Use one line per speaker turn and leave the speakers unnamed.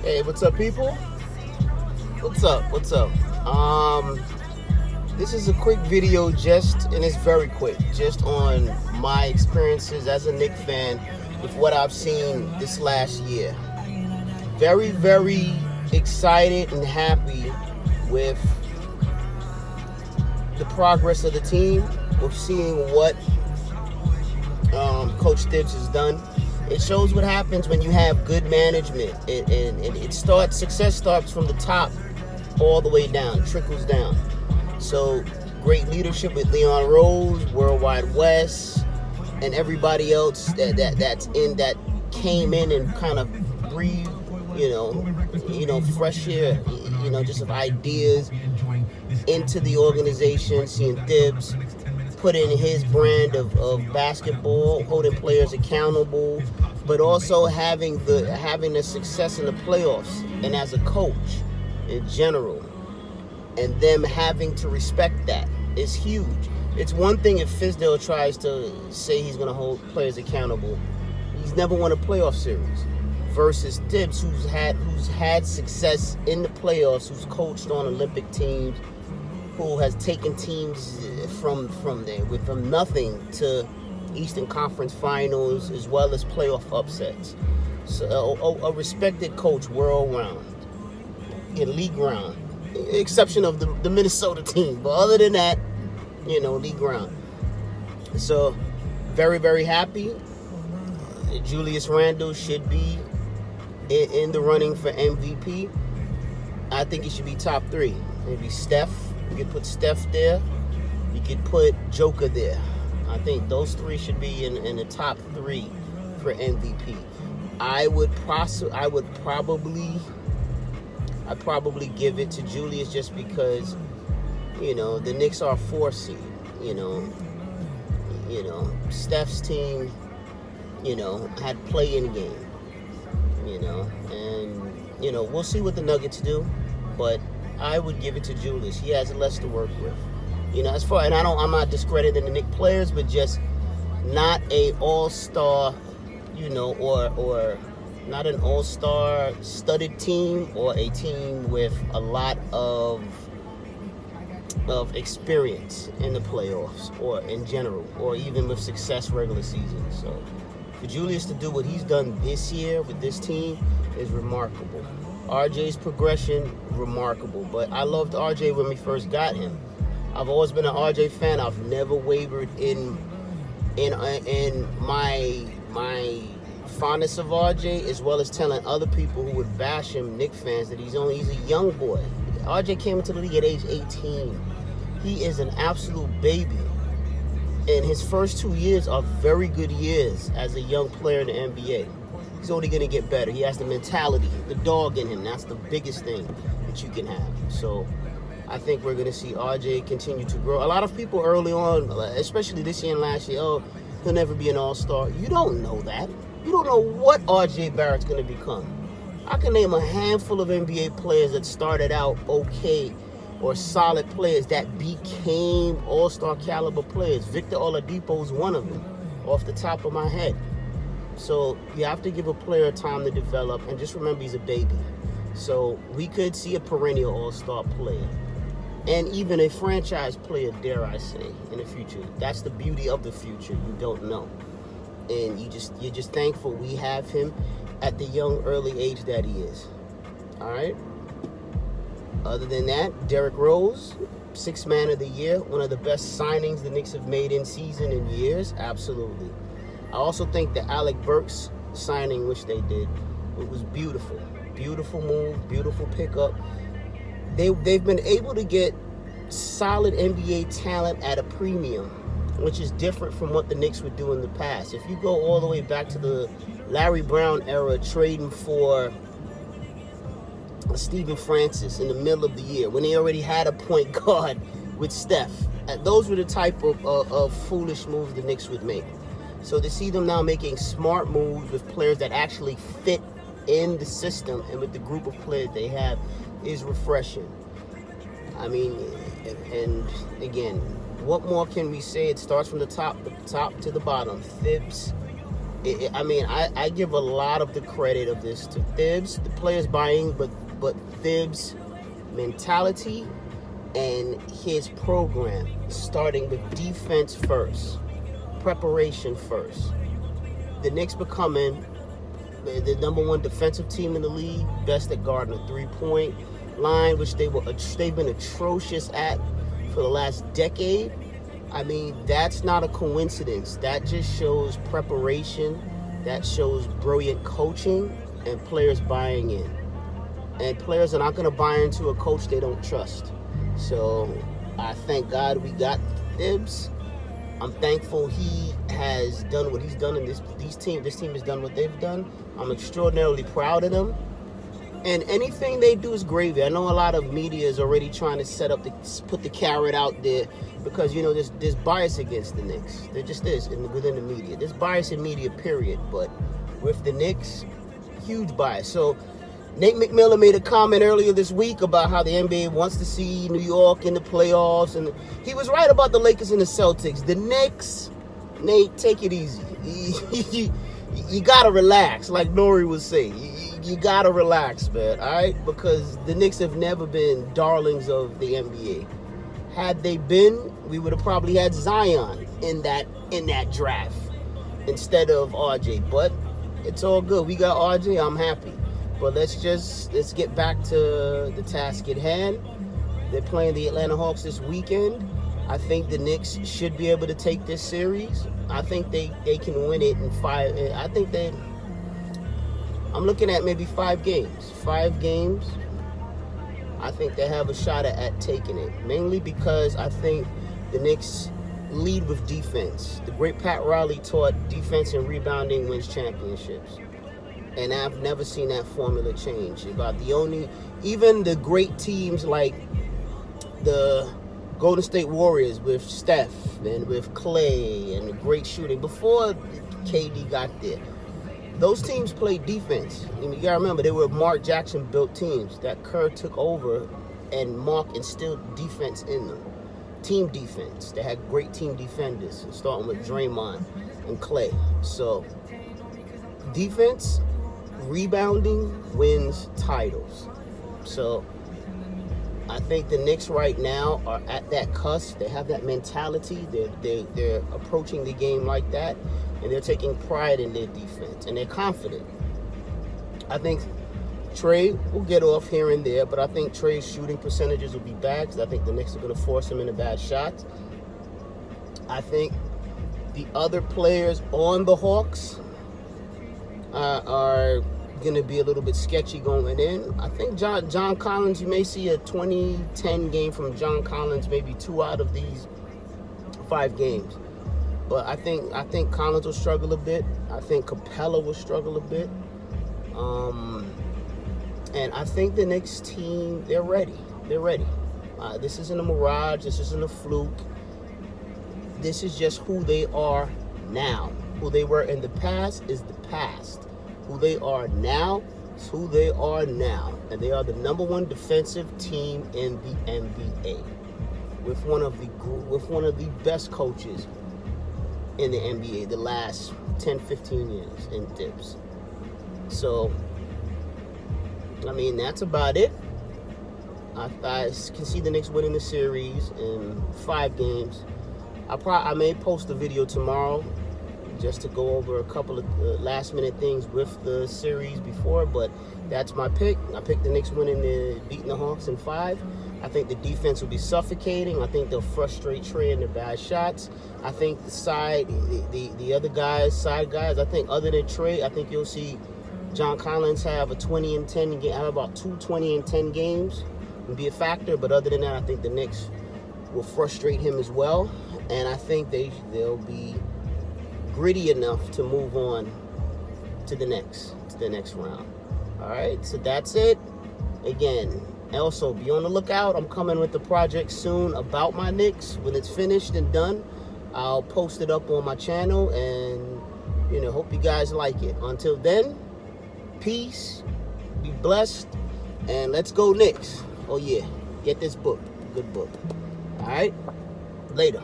Hey, what's up, people? What's up? What's up? This is a quick video, and it's very quick, just on my experiences as a Knicks fan with what I've seen this last year. Very, very excited and happy with the progress of the team. We're seeing what Coach Tibbs has done. It shows what happens when you have good management. Success starts from the top all the way down, trickles down. So great leadership with Leon Rose, Worldwide West, and everybody else that came in and kind of breathed, fresh air, just of ideas into the organization. Seeing Tibbs put in his brand of basketball, holding players accountable, but also having the success in the playoffs and as a coach in general, and them having to respect that is huge. It's one thing if Fizdale tries to say he's going to hold players accountable. He's never won a playoff series. Versus Tibbs, who's had success in the playoffs, who's coached on Olympic teams, who has taken teams from nothing to Eastern Conference Finals as well as playoff upsets. So a respected coach world round, in league round, exception of the Minnesota team. But other than that, league round. So very, very happy. Julius Randle should be in the running for MVP. I think he should be top 3. Maybe Steph. You could put Steph there. You could put Joker there. I think those 3 should be in the top 3 for MVP. I'd probably give it to Julius just because, the Knicks are 4 seed. Steph's team, had play-in game. And we'll see what the Nuggets do, but I would give it to Julius. He has less to work with. I'm not discrediting the Knicks players, but just not a all-star, or not an all-star studded team or a team with a lot of experience in the playoffs or in general, or even with success regular season. So for Julius to do what he's done this year with this team is remarkable. RJ's progression, remarkable. But I loved RJ when we first got him. I've always been an RJ fan. I've never wavered in my fondness of RJ, as well as telling other people who would bash him, Knicks fans, that he's a young boy. RJ came into the league at age 18. He is an absolute baby. And his first 2 years are very good years as a young player in the NBA. He's only going to get better. He has the mentality, the dog in him. That's the biggest thing that you can have. So I think we're going to see RJ continue to grow. A lot of people early on, especially this year and last year, he'll never be an all-star. You don't know that. You don't know what RJ Barrett's going to become. I can name a handful of NBA players that started out okay or solid players that became all-star caliber players. Victor Oladipo is one of them, off the top of my head. So you have to give a player time to develop, and just remember he's a baby. So we could see a perennial all-star player, and even a franchise player, dare I say, in the future. That's the beauty of the future. You don't know, and you're just thankful we have him at the young, early age that he is. All right. Other than that, Derrick Rose, 6th man of the year, one of the best signings the Knicks have made in season in years. Absolutely. I also think the Alec Burks signing, which they did, it was beautiful. Beautiful move, beautiful pickup. They've been able to get solid NBA talent at a premium, which is different from what the Knicks would do in the past. If you go all the way back to the Larry Brown era, trading for Stephen Francis in the middle of the year, when they already had a point guard with Steph, those were the type of foolish moves the Knicks would make. So to see them now making smart moves with players that actually fit in the system and with the group of players they have is refreshing. I mean, and again, what more can we say? It starts from the top to the bottom. Thibs I mean, I give a lot of the credit of this to Thibs, the players buying, but Thibs' mentality and his program, starting with defense first, preparation first. The Knicks becoming the #1 defensive team in the league, best at guarding a three-point line, which they've been atrocious at for the last decade. I mean, that's not a coincidence. That just shows preparation. That shows brilliant coaching and players buying in. And players are not going to buy into a coach they don't trust. So I thank God we got Thibs. I'm thankful he has done what he's done, and this team has done what they've done. I'm extraordinarily proud of them. And anything they do is gravy. I know a lot of media is already trying to put the carrot out there because, you know, there's bias against the Knicks. There just is within the media. There's bias in media, period. But with the Knicks, huge bias. So Nate McMillan made a comment earlier this week about how the NBA wants to see New York in the playoffs. And he was right about the Lakers and the Celtics. The Knicks, Nate, take it easy. You got to relax, like Nori would say. You got to relax, man, all right? Because the Knicks have never been darlings of the NBA. Had they been, we would have probably had Zion in that draft instead of RJ. But it's all good. We got RJ. I'm happy. But let's get back to the task at hand. They're playing the Atlanta Hawks this weekend. I think the Knicks should be able to take this series. I think they can win it in 5. I'm looking at maybe 5 games. 5 games. I think they have a shot at taking it. Mainly because I think the Knicks lead with defense. The great Pat Riley taught defense and rebounding wins championships. And I've never seen that formula change. Even the great teams like the Golden State Warriors with Steph and with Clay and the great shooting, before KD got there, those teams played defense. I mean, you gotta remember, they were Mark Jackson built teams that Kerr took over, and Mark instilled defense in them. Team defense. They had great team defenders, starting with Draymond and Clay. So defense, rebounding wins titles. So I think the Knicks right now are at that cusp. They have that mentality. They're approaching the game like that, and they're taking pride in their defense, and they're confident. I think Trey will get off here and there, but I think Trey's shooting percentages will be bad because I think the Knicks are going to force him into bad shots. I think the other players on the Hawks are going to be a little bit sketchy going in. I think John Collins, you may see a 20-10 game from John Collins, maybe 2 out of these 5 games. But I think Collins will struggle a bit. I think Capella will struggle a bit. And I think the Knicks team, they're ready. They're ready. This isn't a mirage. This isn't a fluke. This is just who they are now. Who they were in the past is the past. Who they are now is who they are now. And they are the #1 defensive team in the NBA. With one of the best coaches in the NBA the last 10-15 years in Thibs. So, I mean, that's about it. I can see the Knicks winning the series in 5 games. I may post a video tomorrow just to go over a couple of last-minute things with the series before, but that's my pick. I picked the Knicks beating the Hawks in 5. I think the defense will be suffocating. I think they'll frustrate Trey in their bad shots. I think the other guys, side guys, I think other than Trey, I think you'll see John Collins have a 20-10 game, have about 2 20-10 games and be a factor. But other than that, I think the Knicks will frustrate him as well. And I think they'll be gritty enough to move on to the next round. All right, so that's it. Again, also be on the lookout. I'm coming with the project soon about my Knicks. When it's finished and done, I'll post it up on my channel, and hope you guys like it. Until then, peace, be blessed, and let's go Knicks. Oh yeah, get this book, good book. All right, later.